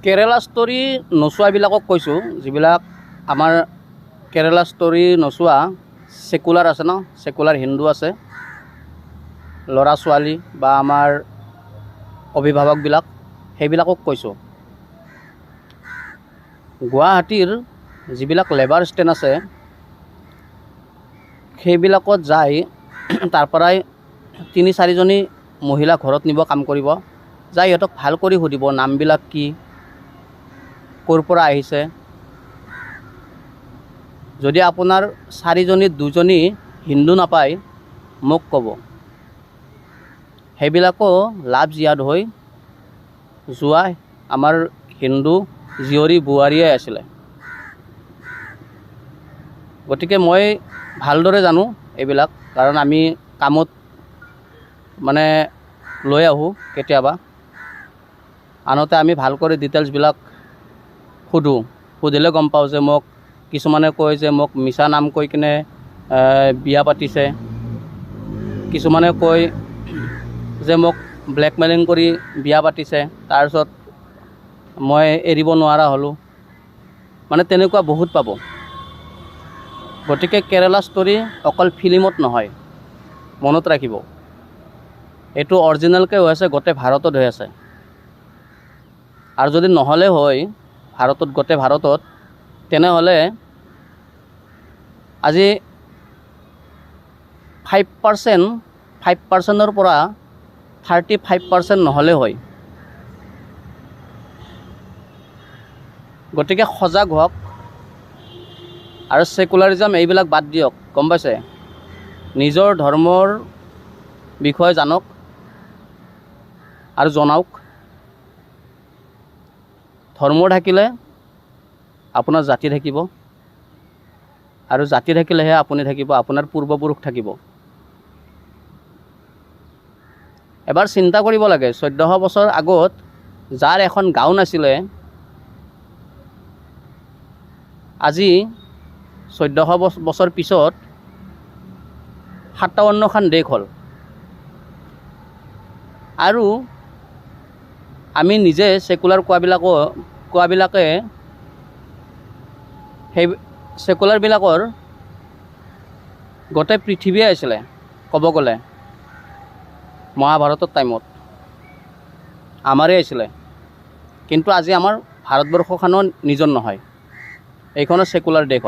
কেৰেলা story নচোৱাবিলাকক কৈছোঁ, যিবিলাক আমাৰ কেৰেলা ষ্টৰী নচোৱা সেকুলাৰ আছে ন, সেকুলাৰ হিন্দু আছে, ল'ৰা ছোৱালী বা আমাৰ অভিভাৱকবিলাক, সেইবিলাকক কৈছোঁ। গুৱাহাটীৰ যিবিলাক লেবাৰ ষ্টেণ্ড আছে সেইবিলাকত যাই তাৰ পৰাই ৩-৪জনী মহিলা ঘৰত নিব কাম কৰিব, যাই সিহঁতক ভাল কৰি সুধিব নামবিলাক কি, ক'ৰ পৰা আহিছে। যদি আপোনাৰ ৪জনীত 2জনী হিন্দু নাপায় মোক ক'ব। সেইবিলাকো লাভ জিয়াদ হৈ যোৱা আমাৰ হিন্দু জীয়ৰী বোৱাৰীয়ে আছিলে। গতিকে মই ভালদৰে জানো এইবিলাক, কাৰণ আমি কামত মানে লৈ আহোঁ কেতিয়াবা, আনতে আমি ভাল কৰি ডিটেইলছবিলাক সুধিলে গম পাওঁ যে মোক কিছুমানে কয় যে মোক মিছা নাম কৈ কিনে বিয়া পাতিছে, কিছুমানে কয় যে মোক ব্লেকমেইলিং কৰি বিয়া পাতিছে, তাৰপিছত মই এৰিব নোৱাৰা হ'লোঁ, মানে তেনেকুৱা বহুত পাব। গতিকে কেৰেলা ষ্টৰী অকল ফিল্মত নহয়, মনত ৰাখিব এইটো অৰিজিনেলকৈ হৈ আছে, গোটেই ভাৰতত হৈ আছে। আৰু যদি নহ'লে হয় ভাৰতত, গোটেই ভাৰতত, তেনেহ'লে আজি 5%ৰ পৰা 35% নহ'লে হয়। গতিকে সজাগ হওক আৰু সেকুলাৰিজম এইবিলাক বাদ দিয়ক, গম পাইছে? নিজৰ ধৰ্মৰ বিষয়ে জানক আৰু জনাওক। ধৰ্ম থাকিলে আপোনাৰ জাতি থাকিব, আৰু জাতি থাকিলেহে আপুনি থাকিব, আপোনাৰ পূৰ্বপুৰুষ থাকিব। এবাৰ চিন্তা কৰিব লাগে, 1400 বছৰ আগত যাৰ এখন গাঁও নাছিলে, আজি 1400 বছৰ পিছত 57খন দেশ হ'ল। আৰু আমি নিজে সেকুলাৰ কোৱাবিলাকে সেই সেকুলাৰবিলাকৰ গোটেই পৃথিৱীয়ে আছিলে ক'ব গ'লে, মহাভাৰতৰ টাইমত আমাৰেই আছিলে। কিন্তু আজি আমাৰ ভাৰতবৰ্ষখনো নিজৰ নহয়, এইখনো সেকুলাৰ দেশ হয়।